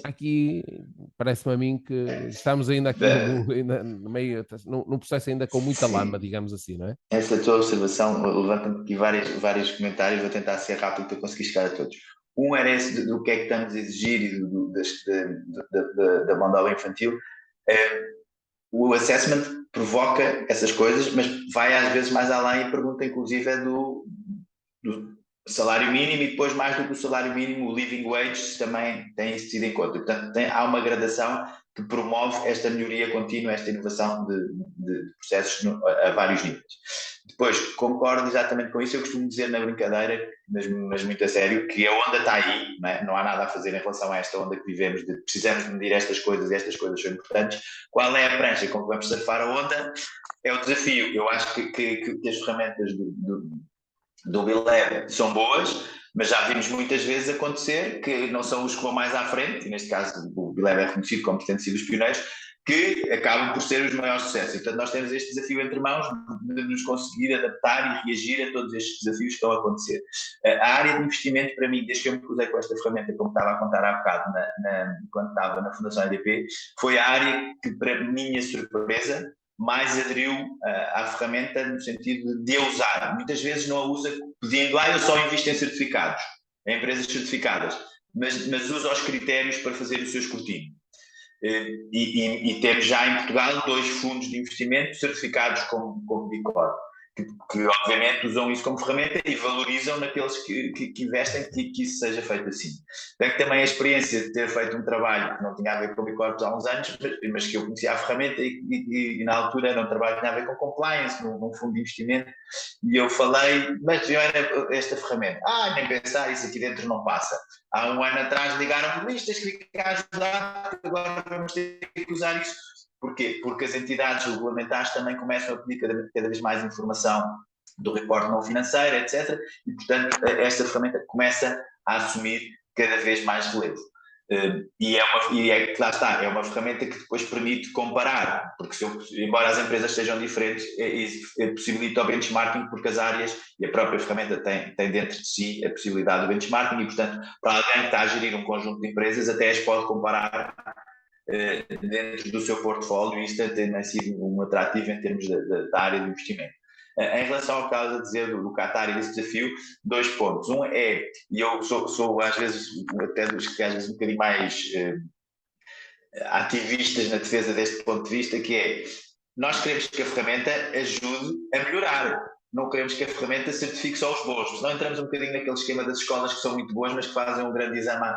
aqui parece-me a mim que estamos ainda aqui no mundo, ainda no meio, num processo ainda com muita lama, Sim, digamos assim, não é? essa tua observação levanta-me aqui vários comentários, vou tentar ser rápido para conseguir chegar a todos. Um era esse do que é que estamos a exigir e da mão de obra infantil. O assessment provoca essas coisas, mas vai às vezes mais além e pergunta inclusive do salário mínimo e depois mais do que o salário mínimo, o living wage também tem isso tido em conta. Portanto, há uma gradação que promove esta melhoria contínua, esta inovação de processos a vários níveis. Depois, concordo exatamente com isso, eu costumo dizer na brincadeira, mas muito a sério, que a onda está aí, não é? Não há nada a fazer em relação a esta onda que vivemos, de precisamos medir estas coisas são importantes. Qual é a prancha com que vamos surfar a onda? É o desafio. Eu acho que as ferramentas do Bileb são boas, mas já vimos muitas vezes acontecer que não são os que vão mais à frente, e neste caso o Bileb é reconhecido como tendo sido os pioneiros, que acabam por ser os maiores sucessos. E, portanto, nós temos este desafio entre mãos de nos conseguir adaptar e reagir a todos estes desafios que estão a acontecer. A área de investimento, para mim, desde que eu me cruzei com esta ferramenta, como estava a contar há bocado, quando estava na Fundação EDP, foi a área que, para minha surpresa, mais aderiu à ferramenta no sentido de a usar. Muitas vezes não a usa pedindo, eu só invisto em certificados, em empresas certificadas, mas usa os critérios para fazer o seu escrutínio. E temos já em Portugal 2 fundos de investimento certificados como B Corp, que obviamente usam isso como ferramenta e valorizam naqueles que investem que isso seja feito assim. Tenho também a experiência de ter feito um trabalho que não tinha a ver com B Corp há uns anos, mas que eu conhecia a ferramenta e na altura era um trabalho que tinha a ver com compliance, num fundo de investimento, e eu falei, mas eu era esta ferramenta. Nem pensar, isso aqui dentro não passa. Há um ano atrás ligaram-me, tens que ficar a ajudar, agora vamos ter que usar isso. Porquê? Porque as entidades regulamentares também começam a pedir cada vez mais informação do reporte não financeiro, etc. E, portanto, esta ferramenta começa a assumir cada vez mais relevo. Lá está, é uma ferramenta que depois permite comparar, porque embora as empresas sejam diferentes, possibilita o benchmarking, porque as áreas e a própria ferramenta tem dentro de si a possibilidade do benchmarking e, portanto, para alguém que está a gerir um conjunto de empresas, até as pode comparar dentro do seu portfólio, e isto tem sido um atrativo em termos da área de investimento. Em relação ao que estavas a dizer do Qatar e desse desafio, 2 pontos. Um é, e eu sou às vezes, até dos que às vezes um bocadinho mais ativistas na defesa deste ponto de vista, que é, nós queremos que a ferramenta ajude a melhorar. Não queremos que a ferramenta certifique só os bons, senão entramos um bocadinho naquele esquema das escolas que são muito boas, mas que fazem um grande exame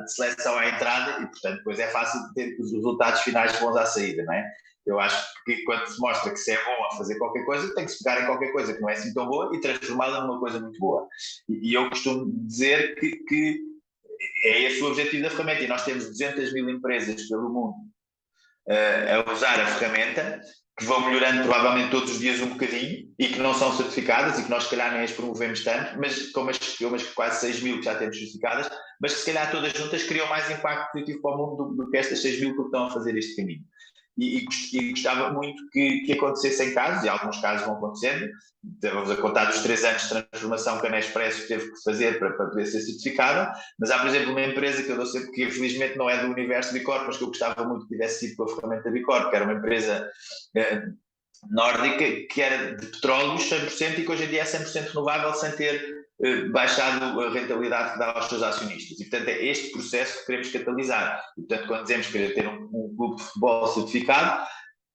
de seleção à entrada e, portanto, depois é fácil ter os resultados finais bons à saída, não é? Eu acho que quando se mostra que se é bom a fazer qualquer coisa, tem que se pegar em qualquer coisa que não é assim tão boa e transformá-la numa coisa muito boa. E eu costumo dizer que é esse o objetivo da ferramenta, e nós temos 200 mil empresas pelo mundo a usar a ferramenta, que vão melhorando provavelmente todos os dias um bocadinho e que não são certificadas e que nós se calhar nem as promovemos tanto, mas como as quase 6 mil que já temos certificadas, mas que se calhar todas juntas criam mais impacto positivo para o mundo do que estas 6 mil que estão a fazer este caminho. E gostava muito que acontecessem casos, e alguns casos vão acontecendo. Vamos a contar dos 3 anos de transformação que a Nespresso teve que fazer para poder ser certificada, mas há, por exemplo, uma empresa que eu dou sempre, que infelizmente não é do universo B Corp, mas que eu gostava muito que tivesse sido com a ferramenta B Corp, que era uma empresa nórdica, que era de petróleos 100% e que hoje em dia é 100% renovável sem ter baixado a rentabilidade que dá aos seus acionistas. E, portanto, é este processo que queremos catalisar. E, portanto, quando dizemos que querer ter um clube de futebol certificado,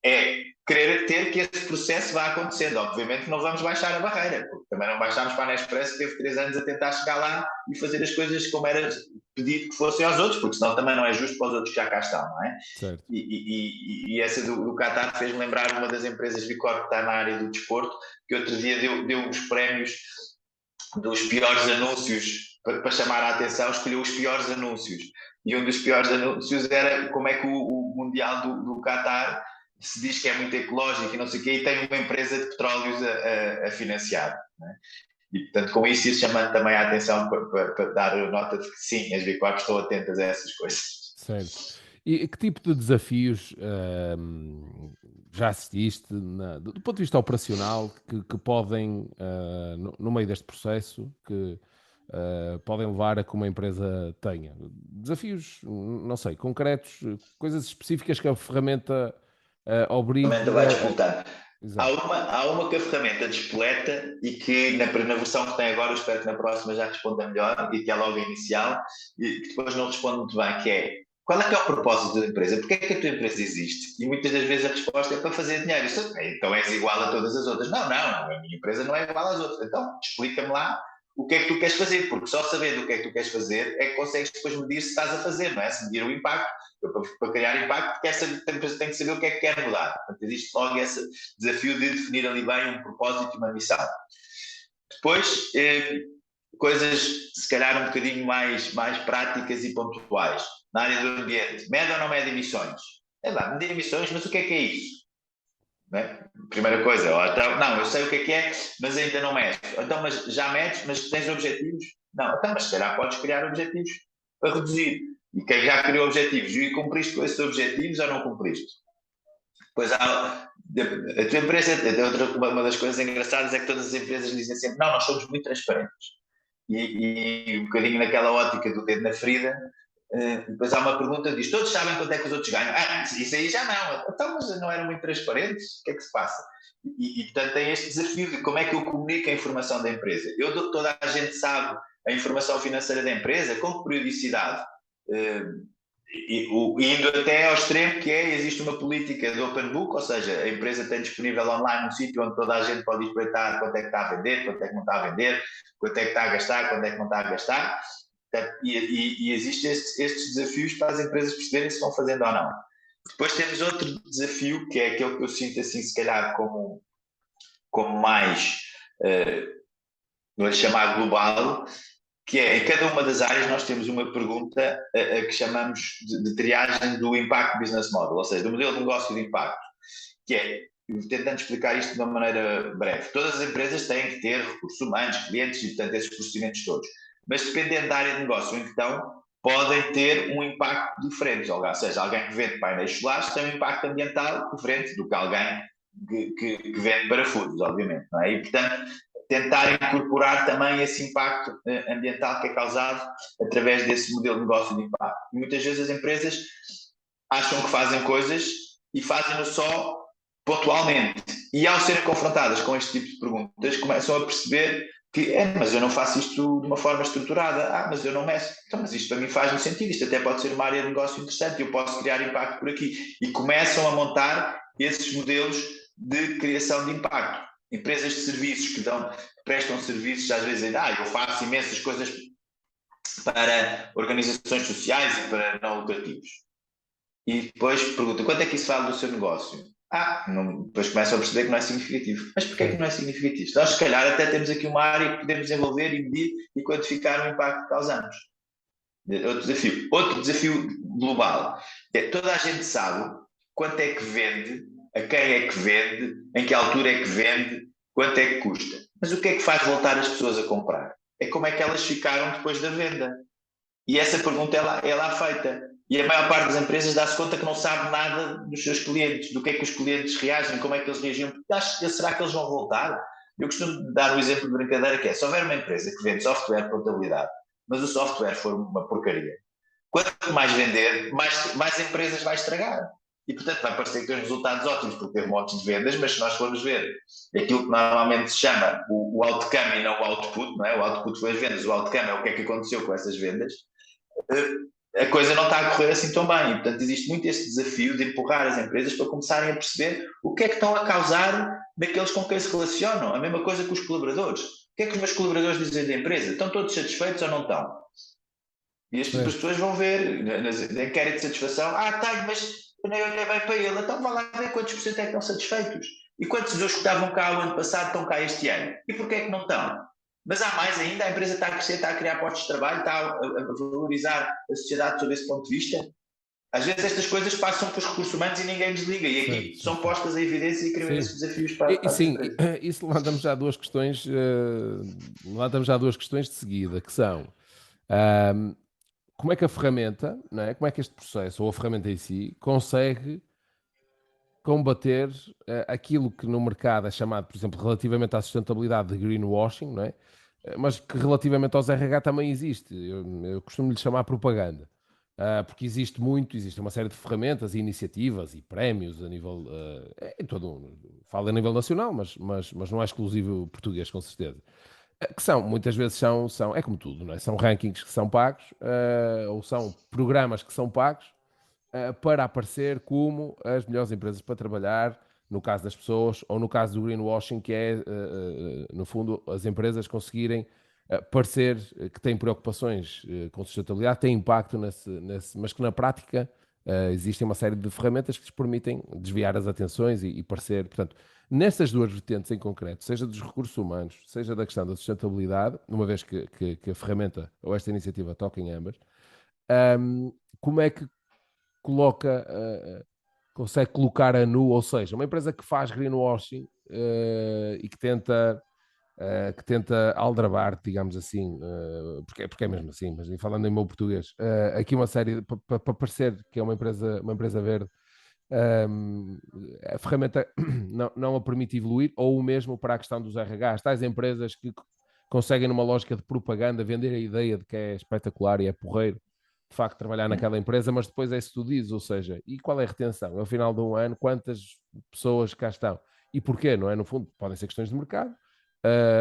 é querer ter que esse processo vá acontecendo. Obviamente não vamos baixar a barreira, porque também não baixámos para a Nespresso, que teve 3 anos a tentar chegar lá e fazer as coisas como era pedido que fossem aos outros, porque senão também não é justo para os outros que já cá estão, não é? Certo. E essa do Qatar fez-me lembrar uma das empresas de Bicor que está na área do desporto, que outro dia deu os prémios dos piores anúncios para chamar a atenção, escolheu os piores anúncios. E um dos piores anúncios era como é que o Mundial do Qatar se diz que é muito ecológico e não sei o quê, e tem uma empresa de petróleos a financiar. Né? E, portanto, com isso, chamando também a atenção para dar nota de que sim, as B4 estão atentas a essas coisas. Certo. E que tipo de desafios já assististe, do ponto de vista operacional, que podem, no meio deste processo, que podem levar a que uma empresa tenha? Desafios, não sei, concretos, coisas específicas que a ferramenta A obriga. ferramenta vai disputar. Exato. Há uma que a ferramenta despoleta e que na versão que tem agora, eu espero que na próxima já responda melhor e que é logo a inicial, e que depois não responde muito bem, que é qual é que é o propósito da empresa? Porquê é que a tua empresa existe? E muitas das vezes a resposta é para fazer dinheiro. Então és igual a todas as outras. Não, a minha empresa não é igual às outras. Então explica-me lá o que é que tu queres fazer, porque só sabendo o que é que tu queres fazer é que consegues depois medir se estás a fazer, não é? Se medir o impacto. Para criar impacto, porque essa empresa tem que saber o que é que quer mudar. Portanto, existe logo esse desafio de definir ali bem um propósito e uma missão. Depois, coisas se calhar um bocadinho mais práticas e pontuais. Na área do ambiente, mede ou não mede emissões? É lá, medir emissões, mas o que é isso? Não é? Primeira coisa, então, não, eu sei o que é, mas ainda não medes. Então, mas já medes, mas tens objetivos? Não, então, mas se calhar podes criar objetivos para reduzir. E quem já criou objetivos, e cumpriste com esses objetivos ou não cumpriste? Pois a tua empresa, uma das coisas engraçadas é que todas as empresas dizem sempre, não, nós somos muito transparentes. E um bocadinho naquela ótica do dedo na ferida, depois há uma pergunta, diz, todos sabem quanto é que os outros ganham? Isso aí já não. Então, mas não eram muito transparentes? O que é que se passa? Portanto, tem este desafio de como é que eu comunico a informação da empresa. Toda a gente sabe a informação financeira da empresa, com que periodicidade? Indo até ao extremo que existe uma política de open book, ou seja, a empresa tem disponível online um sítio onde toda a gente pode espreitar quanto é que está a vender, quanto é que não está a vender, quanto é que está a gastar, quanto é que não está a gastar, e existem estes desafios para as empresas perceberem se estão fazendo ou não. Depois temos outro desafio, que é aquele que eu sinto assim, se calhar como mais, vou chamar global, que é, em cada uma das áreas nós temos uma pergunta que chamamos de triagem do Impact Business Model, ou seja, do modelo de negócio de impacto, que é, tentando explicar isto de uma maneira breve, todas as empresas têm que ter recursos humanos, clientes e, portanto, esses procedimentos todos, mas dependendo da área de negócio em que estão, podem ter um impacto diferente, ou seja, alguém que vende painéis solares tem um impacto ambiental diferente do que alguém que vende parafusos, obviamente, não é? E, portanto, tentar incorporar também esse impacto ambiental que é causado através desse modelo de negócio de impacto. E muitas vezes as empresas acham que fazem coisas e fazem-no só pontualmente. E ao serem confrontadas com este tipo de perguntas, começam a perceber que, mas eu não faço isto de uma forma estruturada, mas eu não meço. Então, mas isto para mim faz-me sentido, isto até pode ser uma área de negócio interessante, eu posso criar impacto por aqui. E começam a montar esses modelos de criação de impacto. Empresas de serviços que prestam serviços, às vezes dizem, eu faço imensas coisas para organizações sociais e para não lucrativos. E depois perguntam, quanto é que isso vale do seu negócio? Depois começam a perceber que não é significativo. Mas porquê que não é significativo? Nós, se calhar, até temos aqui uma área que podemos desenvolver e medir e quantificar o impacto que causamos. Outro desafio global. Toda a gente sabe quanto é que vende, a quem é que vende, em que altura é que vende, quanto é que custa. Mas o que é que faz voltar as pessoas a comprar? É como é que elas ficaram depois da venda. E essa pergunta é lá feita. E a maior parte das empresas dá-se conta que não sabe nada dos seus clientes, do que é que os clientes reagem, como é que eles reagiam. Será que eles vão voltar? Eu costumo dar um exemplo de brincadeira que é, se houver uma empresa que vende software de contabilidade, mas o software for uma porcaria, quanto mais vender, mais empresas vai estragar. E, portanto, vai parecer que tem resultados ótimos porque tem montes de vendas, mas se nós formos ver aquilo que normalmente se chama o outcome e não o output, não é? O output foi as vendas, o outcome é o que é que aconteceu com essas vendas, a coisa não está a correr assim tão bem. E, portanto, existe muito este desafio de empurrar as empresas para começarem a perceber o que é que estão a causar daqueles com quem se relacionam. A mesma coisa com os colaboradores. O que é que os meus colaboradores dizem da empresa? Estão todos satisfeitos ou não estão? E as pessoas vão ver nas inquéritos de satisfação, tenho, mas eu nem olhei bem para ele. Então vá lá ver quantos por cento é que estão satisfeitos. E quantos dos que estavam cá o ano passado estão cá este ano? E porquê é que não estão? Mas há mais ainda, a empresa está a crescer, está a criar postos de trabalho, está a valorizar a sociedade sob esse ponto de vista. Às vezes estas coisas passam para os recursos humanos e ninguém desliga. E aqui são postas a evidência e criam esses desafios para as empresas. Isso levantamos já duas questões, de seguida, que são como é que a ferramenta, não é? Como é que este processo, ou a ferramenta em si, consegue combater aquilo que no mercado é chamado, por exemplo, relativamente à sustentabilidade de greenwashing, não é? mas que relativamente aos RH também existe. Eu costumo lhe chamar propaganda. Porque existe uma série de ferramentas e iniciativas e prémios a nível, em falo a nível nacional, mas não é exclusivo português, com certeza. Que são, muitas vezes é como tudo, não é? São rankings que são pagos, ou são programas que são pagos, para aparecer como as melhores empresas para trabalhar, no caso das pessoas, ou no caso do greenwashing, que é, no fundo, as empresas conseguirem parecer que têm preocupações com sustentabilidade, têm impacto mas que na prática existem uma série de ferramentas que lhes permitem desviar as atenções e parecer, portanto, nestas duas vertentes em concreto, seja dos recursos humanos, seja da questão da sustentabilidade, uma vez que a ferramenta ou esta iniciativa toca em ambas, como é que coloca, consegue colocar a nu, ou seja, uma empresa que faz greenwashing e que tenta aldrabar, digamos assim, porque é mesmo assim, mas falando em meu português, aqui uma série para parecer que é uma empresa verde, um, a ferramenta não a permite evoluir, ou o mesmo para a questão dos RHs, tais empresas que conseguem numa lógica de propaganda vender a ideia de que é espetacular e é porreiro de facto trabalhar naquela empresa, mas depois é isso que tu dizes, ou seja, e qual é a retenção? Ao final de um ano, quantas pessoas cá estão? E porquê, não é? No fundo, podem ser questões de mercado,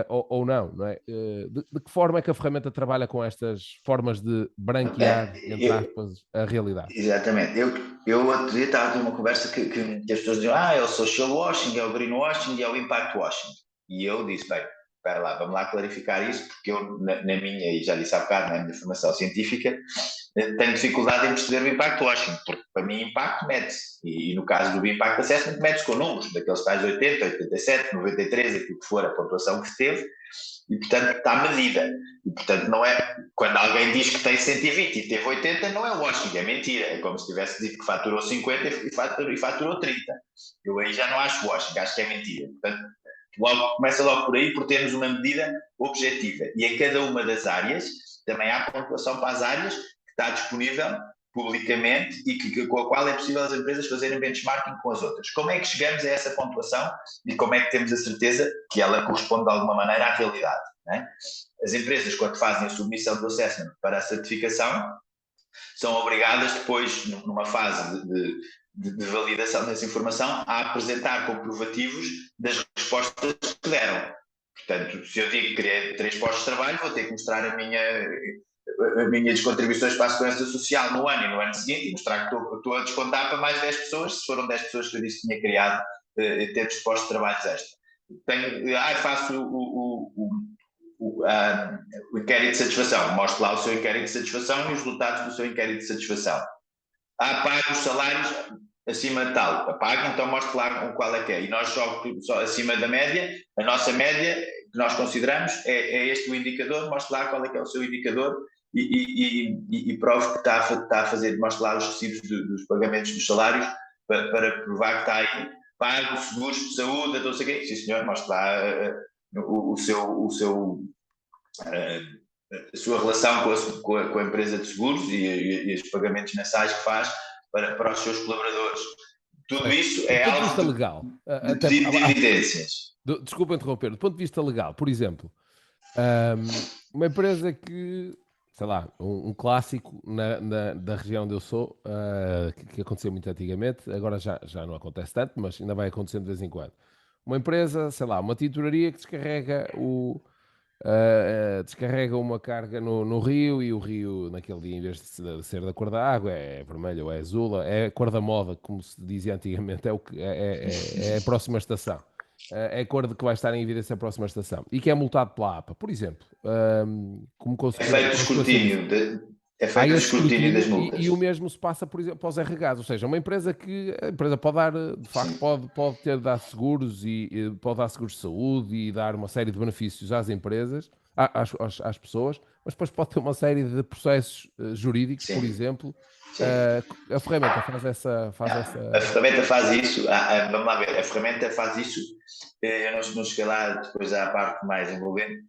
ou não, não é? De que forma é que a ferramenta trabalha com estas formas de branquear, entre Eu, aspas, a realidade? exatamente. Eu outro dia estava a ter uma conversa que as pessoas diziam, é o social washing, é o greenwashing, é o impact washing. E eu disse, bem, espera lá, vamos lá clarificar isso, porque eu, na minha, e já disse há bocado, na minha formação científica, tenho dificuldade em perceber o impact washing, porque para mim impacto mede-se. E no caso do impact assessment, mede-se com números, daqueles tais 80, 87, 93, aquilo que for a pontuação que se teve, e portanto está medida. E portanto não é, quando alguém diz que tem 120 e teve 80, não é washing, é mentira. É como se tivesse dito que faturou 50 e faturou 30. Eu aí já não acho washing, acho que é mentira. Portanto, começa logo por aí, por termos uma medida objetiva. E em cada uma das áreas, também há pontuação para as áreas que está disponível publicamente e com a qual é possível as empresas fazerem benchmarking com as outras. Como é que chegamos a essa pontuação e como é que temos a certeza que ela corresponde de alguma maneira à realidade? Não é? As empresas, quando fazem a submissão do assessment para a certificação, são obrigadas depois, numa fase de validação dessa informação, a apresentar comprovativos das respostas que deram. Portanto, se eu digo que queria 3 postos de trabalho, vou ter que mostrar as minhas contribuições para a segurança social no ano e no ano seguinte e mostrar que estou a descontar para mais 10 pessoas, se foram 10 pessoas que eu disse que tinha criado em termos de postos de trabalho extra. Faço o inquérito de satisfação, mostre lá o seu inquérito de satisfação e os resultados do seu inquérito de satisfação. Pago os salários acima de tal, pago, então mostre lá qual é que é. E nós só acima da média, a nossa média, que nós consideramos, é este o indicador, mostre lá qual é que é o seu indicador e prove que está a fazer, mostre lá os recibos dos pagamentos dos salários para provar que está aí pago, seguros de saúde, não sei o quê. Sim, senhor, mostre lá a sua relação com a empresa de seguros e os pagamentos mensais que faz para os seus colaboradores. Tudo Certo. isso Do é ponto de vista alvo legal, de pedido de evidências. desculpa interromper, do ponto de vista legal, por exemplo, uma empresa que, sei lá, um clássico da região onde eu sou, que aconteceu muito antigamente, agora já não acontece tanto, mas ainda vai acontecendo de vez em quando. Uma empresa, sei lá, uma tinturaria que descarrega uma carga no rio e o rio, naquele dia, em vez de ser da cor da água, é vermelho ou é azul, é a cor da moda, como se dizia antigamente, é a próxima estação. É a cor de que vai estar em evidência a próxima estação. E que é multado pela APA, por exemplo. Como É feito consequência disso. é Há feito o esse escrutínio das escrutínio multas. e o mesmo se passa, por exemplo, para os RHs, ou seja, uma empresa que a empresa pode dar, de facto, Sim. pode ter dar seguros e pode dar seguros de saúde e dar uma série de benefícios às empresas, às pessoas, mas depois pode ter uma série de processos jurídicos, por Sim. exemplo. Sim. A ferramenta faz A essa. ferramenta faz isso, vamos lá ver, a ferramenta faz isso, eu não cheguei lá depois à parte mais envolvente.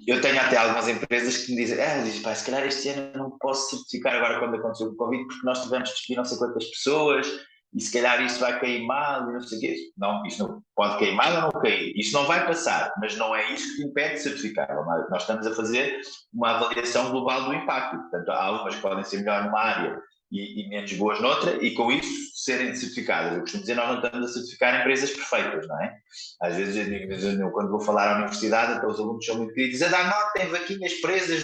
Eu tenho até algumas empresas que me dizem, se calhar este ano não posso certificar agora quando aconteceu o Covid, porque nós tivemos de despedir não sei quantas pessoas e se calhar isto vai cair mal e não sei o quê. Não, isto não pode cair mal ou não cair. Isto não vai passar, mas não é isso que te impede de certificar. Nós estamos a fazer uma avaliação global do impacto. Portanto, há algumas que podem ser melhor numa área e menos boas noutra, e com isso serem certificadas. Eu costumo dizer, nós não estamos a certificar empresas perfeitas, não é? Às vezes eu digo, quando vou falar à universidade, até os alunos são muito críticos, a Danone tem vaquinhas presas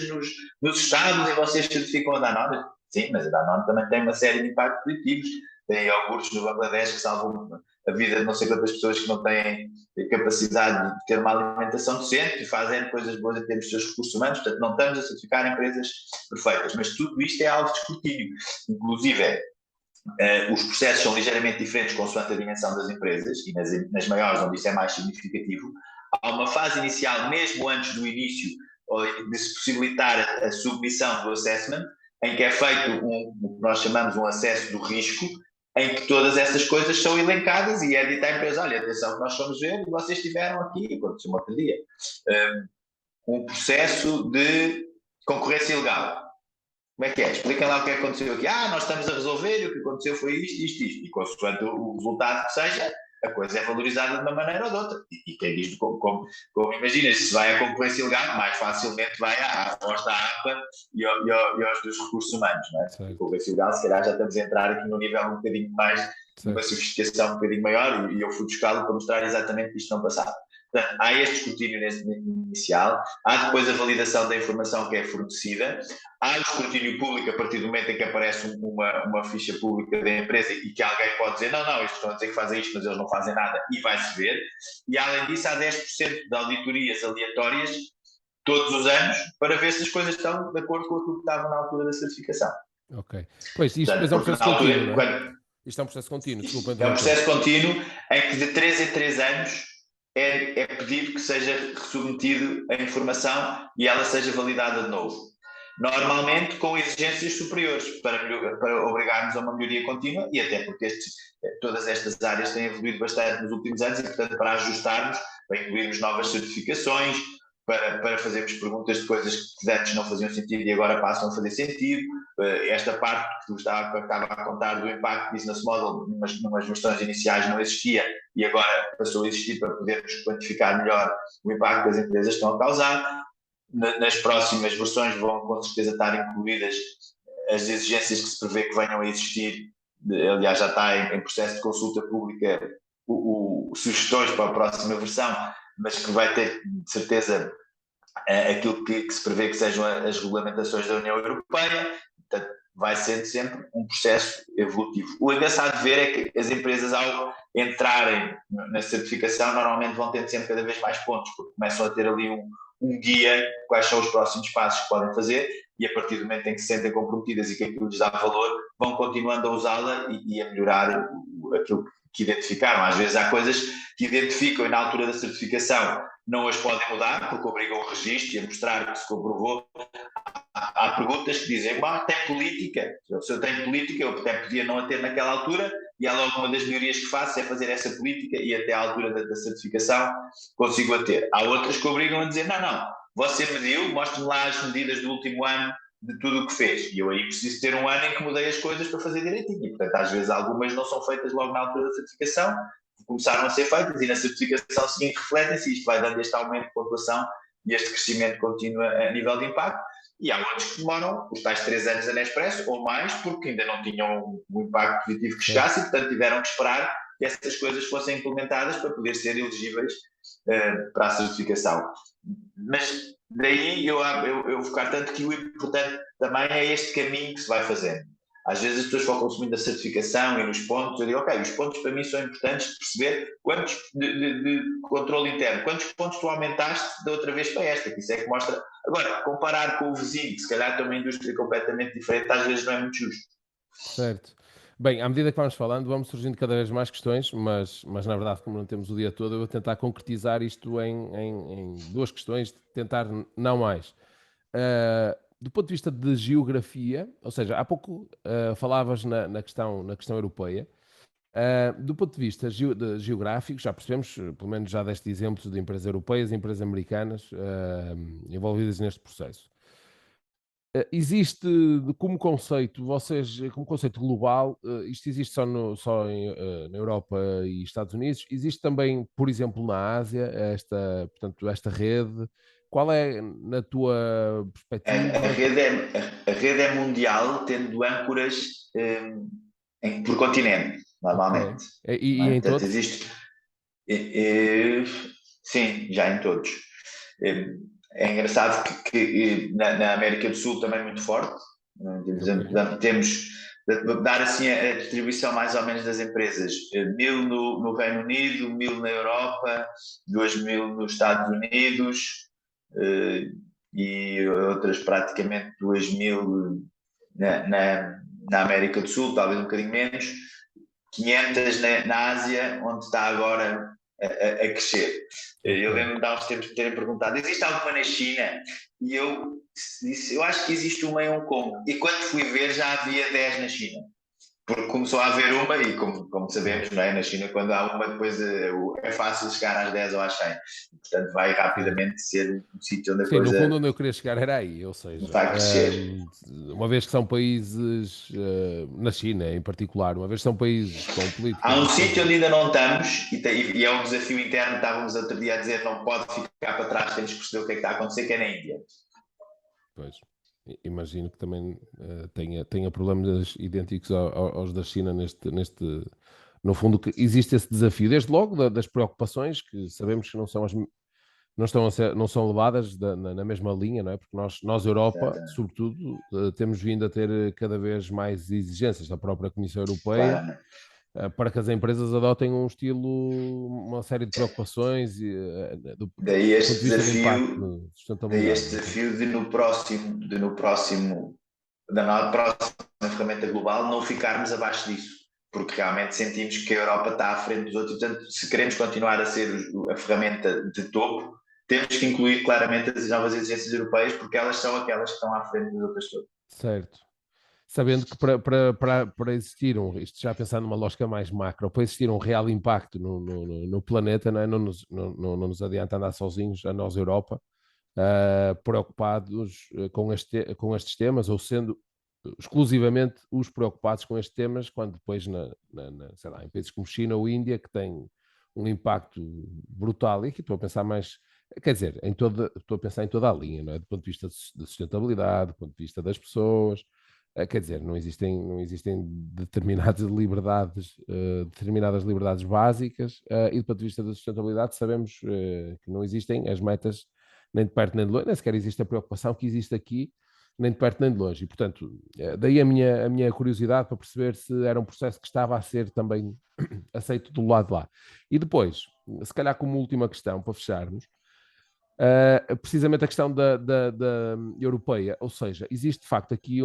nos estados e vocês certificam a Danone. Sim, mas a Danone também tem uma série de impactos positivos. Tem iogurtes no Bangladesh que salvam a vida de não sei quantas pessoas que não têm capacidade de ter uma alimentação decente e fazem coisas boas em termos dos seus recursos humanos. Portanto, não estamos a certificar empresas perfeitas, mas tudo isto é alvo de escrutínio. Inclusive, os processos são ligeiramente diferentes consoante a dimensão das empresas, e nas maiores, onde isso é mais significativo, há uma fase inicial, mesmo antes do início, de se possibilitar a submissão do assessment, em que é feito o que nós chamamos um acesso do risco, em que todas essas coisas são elencadas e é dito à empresa, olha, atenção que nós fomos ver, vocês tiveram aqui, aconteceu outro dia, um processo de concorrência ilegal. Como é que é? Expliquem lá o que aconteceu aqui. Nós estamos a resolver e o que aconteceu foi isto, isto, isto. E consoante o resultado que seja, a coisa é valorizada de uma maneira ou de outra. E quem diz, como imaginas, se vai à concorrência ilegal, mais facilmente vai à resposta à APA e aos dos recursos humanos. Não é? A concorrência ilegal, se calhar já estamos a entrar aqui num nível um bocadinho mais, uma sofisticação um bocadinho maior, e eu fui buscá-lo para mostrar exatamente que isto não passava. Portanto, há este escrutínio nesse inicial, há depois a validação da informação que é fornecida, há o escrutínio público a partir do momento em que aparece uma ficha pública da empresa e que alguém pode dizer, não, eles estão a dizer que fazem isto, mas eles não fazem nada, e vai-se ver. E além disso, há 10% de auditorias aleatórias todos os anos para ver se as coisas estão de acordo com aquilo que estava na altura da certificação. Ok. Pois, isto depois é um processo contínuo, não é? Isto é um processo contínuo, desculpa. É um processo contínuo em que de 3 em 3 anos é pedido que seja submetido a informação e ela seja validada de novo. Normalmente com exigências superiores para obrigarmos a uma melhoria contínua, e até porque todas estas áreas têm evoluído bastante nos últimos anos, e portanto para ajustarmos, para incluirmos novas certificações, para fazermos perguntas de coisas que antes não faziam sentido e agora passam a fazer sentido. Esta parte que tu estava a contar do Impact Business Model, numas versões iniciais não existia e agora passou a existir para podermos quantificar melhor o impacto que as empresas estão a causar. Nas próximas versões vão com certeza estar incluídas as exigências que se prevê que venham a existir. Aliás, já está em processo de consulta pública sugestões para a próxima versão, mas que vai ter de certeza aquilo que se prevê que sejam as regulamentações da União Europeia. Portanto, vai sendo sempre um processo evolutivo. O engraçado de ver é que as empresas, ao entrarem na certificação, normalmente vão tendo sempre cada vez mais pontos, porque começam a ter ali um guia, quais são os próximos passos que podem fazer, e a partir do momento em que se sentem comprometidas e que aquilo lhes dá valor, vão continuando a usá-la e a melhorar aquilo que identificaram. Às vezes há coisas que identificam e na altura da certificação não as podem mudar, porque obrigam o registro e a mostrar que se comprovou. Há perguntas que dizem, tem política. Se eu tenho política, eu até podia não a ter naquela altura, e é logo uma das melhorias que faço é fazer essa política e até à altura da certificação consigo a ter. Há outras que obrigam a dizer, não, você mediu, mostre-me lá as medidas do último ano de tudo o que fez. E eu aí preciso ter um ano em que mudei as coisas para fazer direitinho. E, portanto, às vezes algumas não são feitas logo na altura da certificação, começaram a ser feitas e na certificação seguinte refletem-se, e isto vai dando este aumento de pontuação e este crescimento contínuo a nível de impacto. E há outros que demoram os tais 3 anos da Nespresso ou mais, porque ainda não tinham o impacto positivo que chegasse e, portanto, tiveram que esperar que essas coisas fossem implementadas para poder ser elegíveis para a certificação. Mas daí eu focar tanto que o importante também é este caminho que se vai fazendo. Às vezes as pessoas focam-se muito na certificação e nos pontos. Eu digo, ok, os pontos para mim são importantes de perceber quantos de controle interno, quantos pontos tu aumentaste da outra vez para esta, que isso é que mostra. Agora, comparar com o vizinho, que se calhar tem uma indústria completamente diferente, às vezes não é muito justo. Certo. Bem, à medida que vamos falando, vamos surgindo cada vez mais questões, mas na verdade, como não temos o dia todo, eu vou tentar concretizar isto em 2 questões, tentar não mais. Do ponto de vista de geografia, ou seja, há pouco falavas na questão europeia. Do ponto de vista geográfico, já percebemos, pelo menos já deste exemplos de empresas europeias e empresas americanas envolvidas neste processo. Existe como conceito, como conceito global, isto existe na Europa e Estados Unidos, existe também, por exemplo, na Ásia, portanto, esta rede. Qual é, na tua A perspectiva? rede a rede é mundial, tendo âncoras por continente, Ok. normalmente. Não E é? em Portanto, todos? existe. Sim, já em todos. Eh, É engraçado que na América do Sul também é muito forte. Por Ok. exemplo, temos, dar assim a distribuição mais ou menos das empresas: 1.000 no Reino Unido, 1.000 na Europa, 2.000 nos Estados Unidos, eh, e outras praticamente 2.000 na América do Sul, talvez um bocadinho menos, 500 na Ásia, onde está agora a crescer. Ok. Eu lembro-me de há uns tempos de terem perguntado: existe alguma na China? E eu disse: eu acho que existe uma em Hong Kong. E quando fui ver, já havia 10 na China. Porque começou a haver uma, e como sabemos, Pois. não é? Na China, quando há uma, depois é fácil chegar às 10 ou às 100. Portanto, vai Certo. rapidamente ser um sítio onde a Sim, no fundo coisa onde eu queria chegar era aí, ou seja, vai crescer. uma vez que são países, na China em particular, uma vez que são países com Há políticas um e sítio com... onde ainda não estamos, e é um desafio interno, estávamos outro dia a dizer: não pode ficar para trás, temos que perceber o que é que está a acontecer, que é na Índia. Pois, imagino que também tenha problemas idênticos aos da China no fundo, que existe esse desafio, desde logo das preocupações, que sabemos que não são levadas na mesma linha, não é? Porque nós Europa, Exatamente. sobretudo, temos vindo a ter cada vez mais exigências da própria Comissão Europeia, Claramente. para que as empresas adotem um estilo, uma série de preocupações do Daí ponto este de vista de impacto, desafio, de daí sustentabilidade, este no fundo. desafio da próxima ferramenta global, não ficarmos abaixo disso. Porque realmente sentimos que a Europa está à frente dos outros. E, portanto, se queremos continuar a ser a ferramenta de topo, temos que incluir claramente as novas exigências europeias, porque elas são aquelas que estão à frente das outras todas. Certo. Sabendo que para existir isto já pensando numa lógica mais macro, para existir um real impacto no planeta, não é? Não nos adianta andar sozinhos, a nós, Europa, preocupados com estes temas, ou sendo exclusivamente os preocupados com estes temas, quando depois, sei lá, em países como China ou Índia, que têm um impacto brutal, e aqui estou a pensar mais, quer dizer, estou a pensar em toda a linha, não é? Do ponto de vista da sustentabilidade, do ponto de vista das pessoas, quer dizer, não existem determinadas liberdades básicas, e do ponto de vista da sustentabilidade sabemos que não existem as metas nem de perto nem de longe, nem sequer existe a preocupação que existe aqui, nem de perto nem de longe. E, portanto, daí a minha curiosidade para perceber se era um processo que estava a ser também aceito do lado de lá. E depois, se calhar como última questão, para fecharmos, precisamente a questão da europeia, ou seja, existe de facto aqui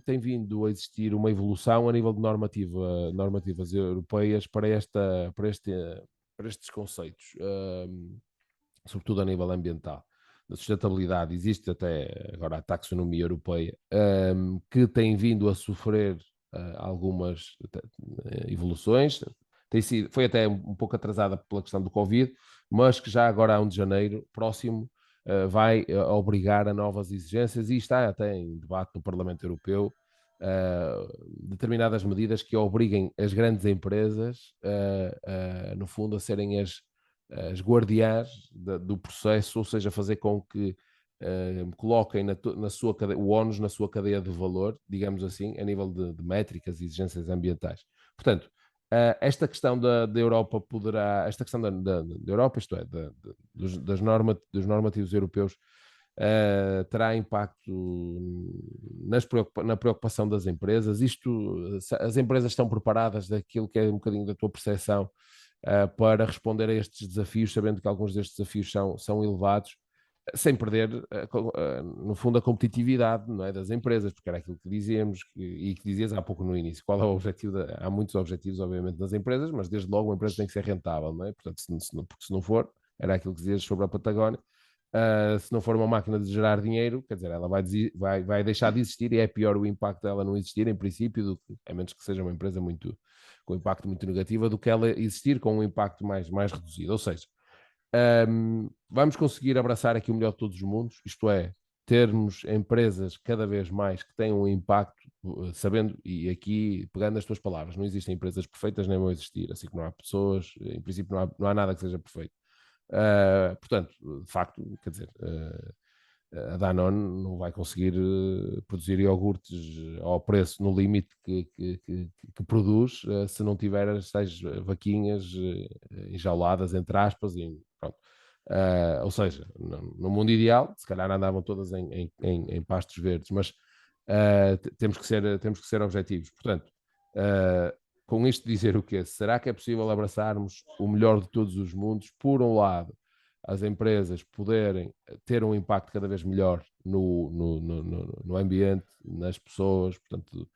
tem vindo a existir uma evolução a nível de normativas europeias para estes conceitos, sobretudo a nível ambiental. Da sustentabilidade, existe até agora a taxonomia europeia, que tem vindo a sofrer algumas evoluções, foi até um pouco atrasada pela questão do Covid, mas que já agora, a 1 de janeiro próximo, vai obrigar a novas exigências, e está até em debate no Parlamento Europeu, determinadas medidas que obriguem as grandes empresas, no fundo, a serem as guardiãs do processo, ou seja, fazer com que coloquem na sua o ónus na sua cadeia de valor, digamos assim, a nível de métricas e exigências ambientais. Portanto, esta questão da Europa esta questão da Europa, isto é, dos normativos europeus, terá impacto na preocupação das empresas. As empresas estão preparadas daquilo que é um bocadinho da tua percepção, para responder a estes desafios, sabendo que alguns destes desafios são elevados, sem perder, no fundo, a competitividade, não é, das empresas, porque era aquilo que dizíamos e que dizias há pouco no início. Qual é o objetivo? Há muitos objetivos, obviamente, das empresas, mas desde logo a empresa tem que ser rentável, não é? Portanto, porque se não for, era aquilo que dizias sobre a Patagónia, se não for uma máquina de gerar dinheiro, quer dizer, ela vai deixar de existir, e é pior o impacto dela não existir, em princípio, a menos que seja uma empresa com impacto muito negativo, do que ela existir com um impacto mais reduzido. Ou seja, vamos conseguir abraçar aqui o melhor de todos os mundos, isto é, termos empresas cada vez mais que tenham um impacto, sabendo, e aqui pegando as tuas palavras, não existem empresas perfeitas nem vão existir, assim como não há pessoas, em princípio não há nada que seja perfeito. Portanto, de facto, quer dizer, a Danone não vai conseguir produzir iogurtes ao preço, no limite que produz, se não tiver as tais vaquinhas enjauladas, entre aspas, pronto. Ou seja, no mundo ideal, se calhar andavam todas em pastos verdes, mas temos que ser objetivos. Portanto, com isto dizer o quê? Será que é possível abraçarmos o melhor de todos os mundos? Por um lado, as empresas poderem ter um impacto cada vez melhor no ambiente, nas pessoas, portanto,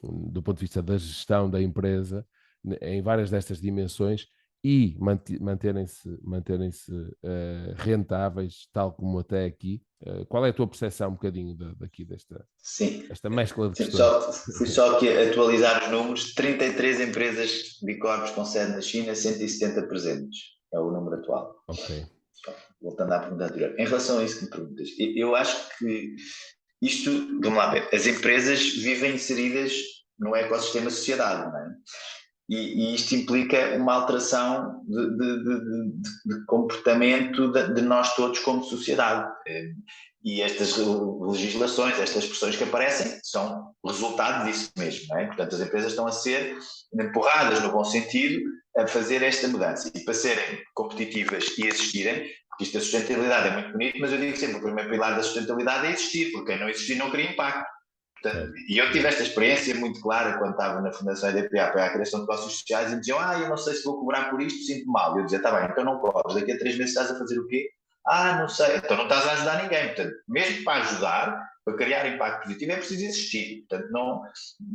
do ponto de vista da gestão da empresa, em várias destas dimensões, e manterem-se rentáveis, tal como até aqui. Qual é a tua percepção um bocadinho daqui desta mescla de questões? Fui só aqui atualizar os números: 33 empresas Bicorpos com sede na China, 170 presentes, é o número atual. Ok. Voltando à pergunta anterior, em relação a isso que me perguntas, eu acho que isto, vamos lá ver, as empresas vivem inseridas no ecossistema sociedade, não é? E isto implica uma alteração de comportamento de nós todos como sociedade. E estas legislações, estas expressões que aparecem, são resultado disso mesmo, não é? Portanto, as empresas estão a ser empurradas, no bom sentido, a fazer esta mudança. E para serem competitivas e existirem, porque isto da sustentabilidade é muito bonito, mas eu digo sempre, o primeiro pilar da sustentabilidade é existir, porque quem não existir não cria impacto. Portanto, e eu tive esta experiência muito clara quando estava na Fundação EDPA para a criação de negócios sociais, e me diziam, eu não sei se vou cobrar por isto, sinto mal. Eu dizia, está bem, então não cobres, daqui a 3 meses estás a fazer o quê? Não sei, então não estás a ajudar ninguém. Portanto, mesmo para ajudar, para criar impacto positivo, é preciso existir. Portanto, não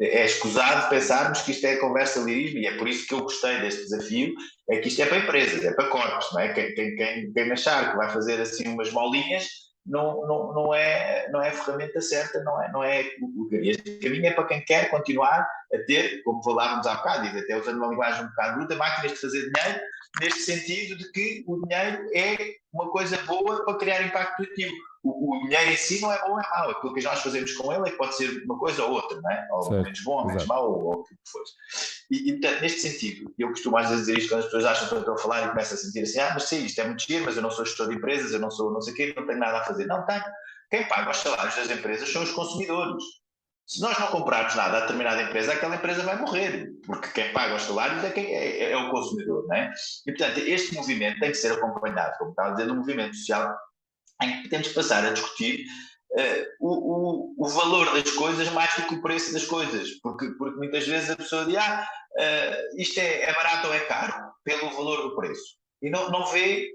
é escusado pensarmos que isto é conversa lirismo, e é por isso que eu gostei deste desafio, é que isto é para empresas, é para corpos, não é? Quem achar que vai fazer assim umas molinhas, não é a ferramenta certa, não é o caminho. Este caminho é para quem quer continuar a ter, como falávamos há bocado, e até usando uma linguagem um bocado bruta, máquinas de fazer dinheiro, neste sentido de que o dinheiro é uma coisa boa para criar impacto positivo. O dinheiro em si não é bom ou é mau, aquilo que nós fazemos com ele é que pode ser uma coisa ou outra, não é? Ou menos bom, ou menos mau, ou o que for. E, portanto, neste sentido, eu costumo às vezes dizer isto quando as pessoas acham que eu estou a falar e começam a sentir assim, mas sim, isto é muito giro, mas eu não sou gestor de empresas, eu não sou não sei o quê, não tenho nada a fazer. Não tenho. Quem paga os salários das empresas são os consumidores. Se nós não comprarmos nada a determinada empresa, aquela empresa vai morrer, porque quem paga os salários é o consumidor, não é? E, portanto, este movimento tem que ser acompanhado, como estava a dizer, de um movimento social em que temos que passar a discutir o valor das coisas mais do que o preço das coisas, porque muitas vezes a pessoa diz, isto é barato ou é caro, pelo valor do preço, e não vê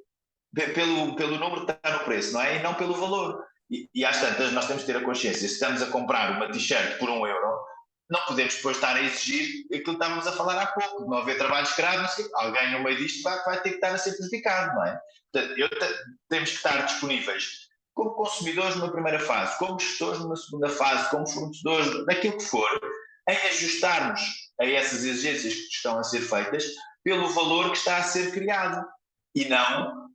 pelo número que está no preço, não é? E não pelo valor. E às tantas, nós temos que ter a consciência, se estamos a comprar uma t-shirt por €1, não podemos depois estar a exigir aquilo que estávamos a falar há pouco, de não haver trabalho escravo, não sei, alguém no meio disto vai ter que estar a ser prejudicado, não é? Portanto, temos que estar disponíveis como consumidores numa primeira fase, como gestores numa segunda fase, como fornecedores, daquilo que for, em ajustarmos a essas exigências que estão a ser feitas pelo valor que está a ser criado, e não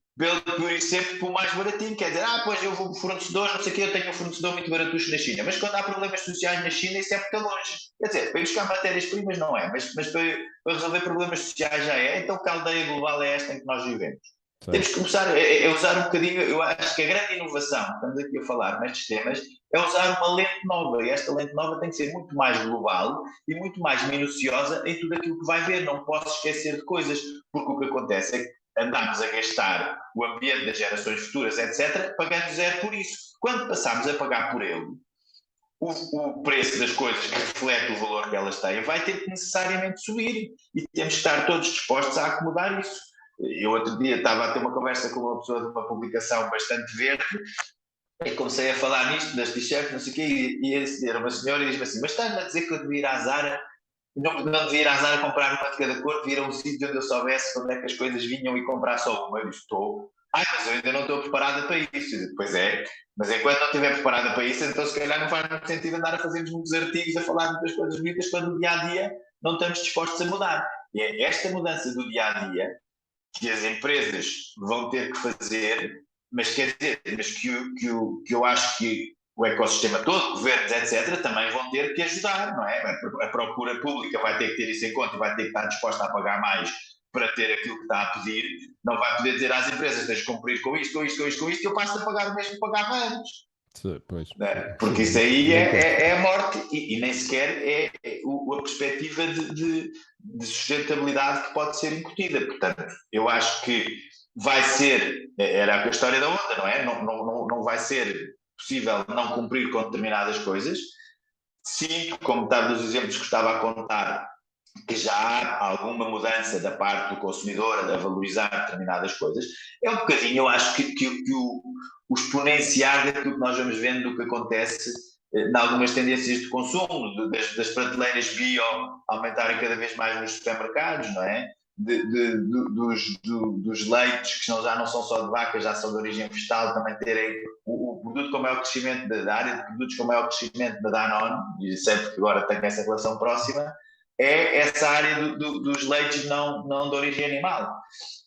por ir sempre para o mais baratinho, quer dizer, pois eu vou para o fornecedor, não sei o quê, eu tenho um fornecedor muito baratucho na China, mas quando há problemas sociais na China, isso é muito longe. Quer dizer, para ir buscar matérias-primas não é, mas para resolver problemas sociais já é, então que aldeia global é esta em que nós vivemos? Sim. Temos que começar a usar um bocadinho, eu acho que a grande inovação, estamos aqui a falar nestes temas, é usar uma lente nova, e esta lente nova tem que ser muito mais global e muito mais minuciosa em tudo aquilo que vai ver, não posso esquecer de coisas, porque o que acontece é que andamos a gastar o ambiente das gerações futuras, etc., pagando zero por isso. Quando passamos a pagar por ele, o preço das coisas que reflete o valor que elas têm vai ter que necessariamente subir, e temos que estar todos dispostos a acomodar isso. Eu outro dia estava a ter uma conversa com uma pessoa de uma publicação bastante verde, e comecei a falar nisto, das t-shirts, não sei o quê, e era uma senhora e diz-me assim, mas estás-me a dizer que eu devia ir à Zara? Não devia ir à Zara comprar uma de cada cor, devia ir a um sítio onde eu soubesse onde é que as coisas vinham e comprar só uma. Eu estou. Mas eu ainda não estou preparada para isso. Pois é, mas enquanto não estiver preparada para isso, então se calhar não faz muito sentido andar a fazer muitos artigos, a falar muitas coisas bonitas, quando no dia-a-dia não estamos dispostos a mudar. E é esta mudança do dia-a-dia que as empresas vão ter que fazer mas quer dizer, mas que eu acho que o ecossistema todo, governos, etc., também vão ter que ajudar, não é? A procura pública vai ter que ter isso em conta e vai ter que estar disposta a pagar mais para ter aquilo que está a pedir. Não vai poder dizer às empresas: tens de cumprir com isto, que eu passo a pagar o mesmo que pagava antes. Pois. Porque isso aí é a morte e nem sequer é a perspectiva de sustentabilidade que pode ser incutida. Portanto, eu acho que vai ser, era a história da onda, não é? Não vai ser possível não cumprir com determinadas coisas. Sinto, como está dos exemplos que estava a contar, que já há alguma mudança da parte do consumidor a valorizar determinadas coisas. É um bocadinho, eu acho que o exponenciar daquilo que nós vamos vendo do que acontece em algumas tendências de consumo, das prateleiras bio aumentarem cada vez mais nos supermercados, não é? Dos leites, que já não são só de vaca, já são de origem vegetal, também terem o produto com maior crescimento da área de produtos com maior crescimento da Danone, e sempre que agora tem essa relação próxima, é essa área dos leites não de origem animal.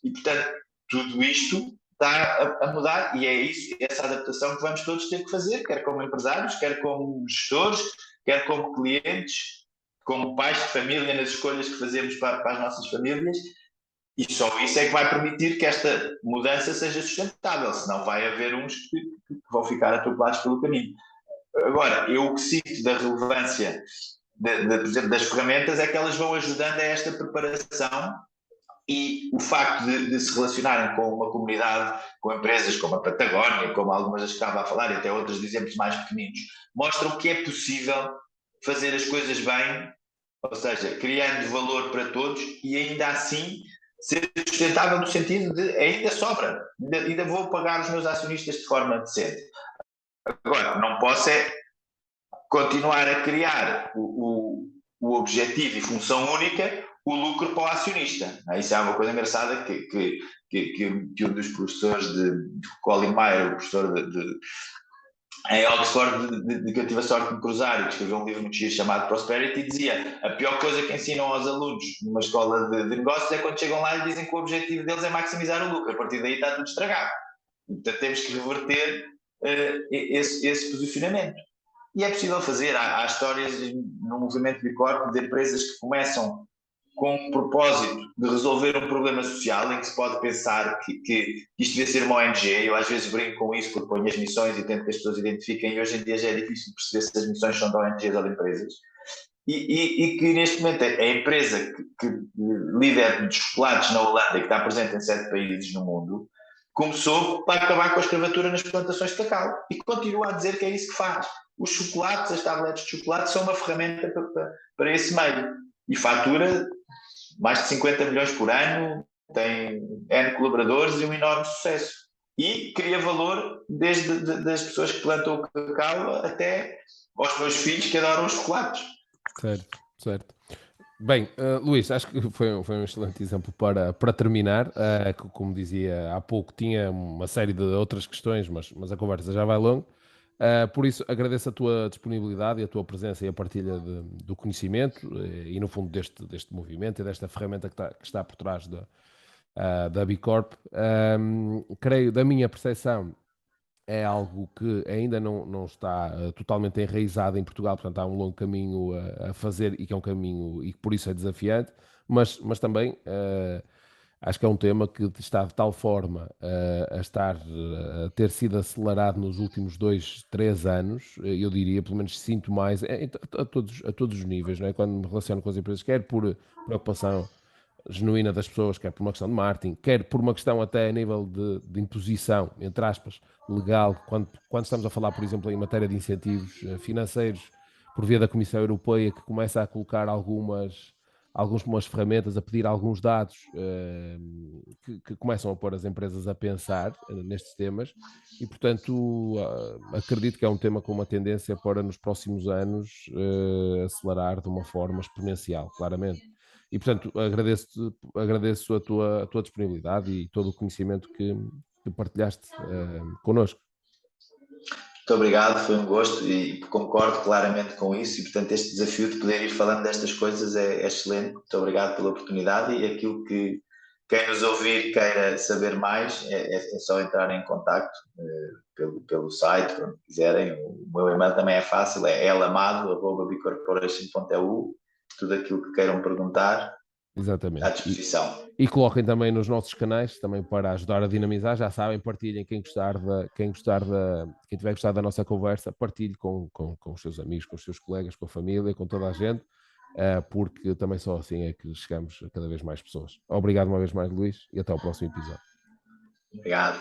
E, portanto, tudo isto está a mudar e é isso, essa adaptação que vamos todos ter que fazer, quer como empresários, quer como gestores, quer como clientes, como pais de família, nas escolhas que fazemos para as nossas famílias, e só isso é que vai permitir que esta mudança seja sustentável, senão vai haver uns que vão ficar atropelados pelo caminho. Agora, eu o que sinto da relevância por exemplo, das ferramentas é que elas vão ajudando a esta preparação e o facto de se relacionarem com uma comunidade, com empresas como a Patagónia, como algumas das que estava a falar, e até outras de exemplos mais pequeninos, mostram que é possível fazer as coisas bem, ou seja, criando valor para todos e ainda assim ser sustentável no sentido de ainda sobra, ainda vou pagar os meus acionistas de forma decente. Agora, não posso é continuar a criar o objetivo e função única, o lucro para o acionista. Isso é uma coisa engraçada que um dos professores de Colin Mayer, o professor em Oxford, de que eu tive a sorte de cruzar e que escreveu um livro muito giro chamado Prosperity, dizia: a pior coisa que ensinam aos alunos numa escola de negócios é quando chegam lá e dizem que o objetivo deles é maximizar o lucro. A partir daí está tudo estragado. Portanto, temos que reverter esse posicionamento. E é possível fazer, há histórias no movimento Bicorp de empresas que começam com um propósito de resolver um problema social, em que se pode pensar que isto devia ser uma ONG. Eu às vezes brinco com isso porque ponho as missões e tento que as pessoas identifiquem, e hoje em dia já é difícil perceber se as missões são de ONGs ou de empresas. E que neste momento a empresa que líder de chocolates na Holanda e que está presente em 7 países no mundo, começou para acabar com a escravatura nas plantações de cacau e continua a dizer que é isso que faz. Os chocolates, as tabletes de chocolate são uma ferramenta para esse meio e fatura mais de 50 milhões por ano, tem N colaboradores e um enorme sucesso. E cria valor desde das pessoas que plantam o cacau até aos meus filhos que adoram os chocolates. Certo. Bem, Luís, acho que foi um excelente exemplo para terminar. Como dizia há pouco, tinha uma série de outras questões, mas a conversa já vai longa. Por isso, agradeço a tua disponibilidade e a tua presença e a partilha do conhecimento e, no fundo, deste movimento e desta ferramenta que está por trás da Bicorp. Creio, da minha percepção, é algo que ainda não está totalmente enraizado em Portugal, portanto há um longo caminho a fazer e que é um caminho e que por isso é desafiante, mas também acho que é um tema que está de tal forma a ter sido acelerado nos últimos 2, 3 anos, eu diria, pelo menos sinto mais, a todos os níveis, não é? Quando me relaciono com as empresas, quer por preocupação genuína das pessoas, quer por uma questão de marketing, quer por uma questão até a nível de imposição, entre aspas, legal, quando estamos a falar, por exemplo, em matéria de incentivos financeiros, por via da Comissão Europeia, que começa a colocar algumas ferramentas, a pedir alguns dados que começam a pôr as empresas a pensar nestes temas e, portanto, acredito que é um tema com uma tendência para, nos próximos anos, acelerar de uma forma exponencial, claramente. E, portanto, agradeço a tua disponibilidade e todo o conhecimento que partilhaste connosco. Muito obrigado, foi um gosto e concordo claramente com isso e, portanto, este desafio de poder ir falando destas coisas é excelente. Muito obrigado pela oportunidade e aquilo que Quem nos ouvir queira saber mais, é só entrar em contacto pelo site, quando quiserem. O meu e-mail também é fácil, é elamado@bicorporation.eu. Tudo aquilo que queiram perguntar, Exatamente. à disposição. E coloquem também nos nossos canais, também para ajudar a dinamizar, já sabem, partilhem quem tiver gostado da nossa conversa, partilhe com os seus amigos, com os seus colegas, com a família, com toda a gente, porque também só assim é que chegamos a cada vez mais pessoas. Obrigado uma vez mais, Luís, e até ao próximo episódio. Obrigado.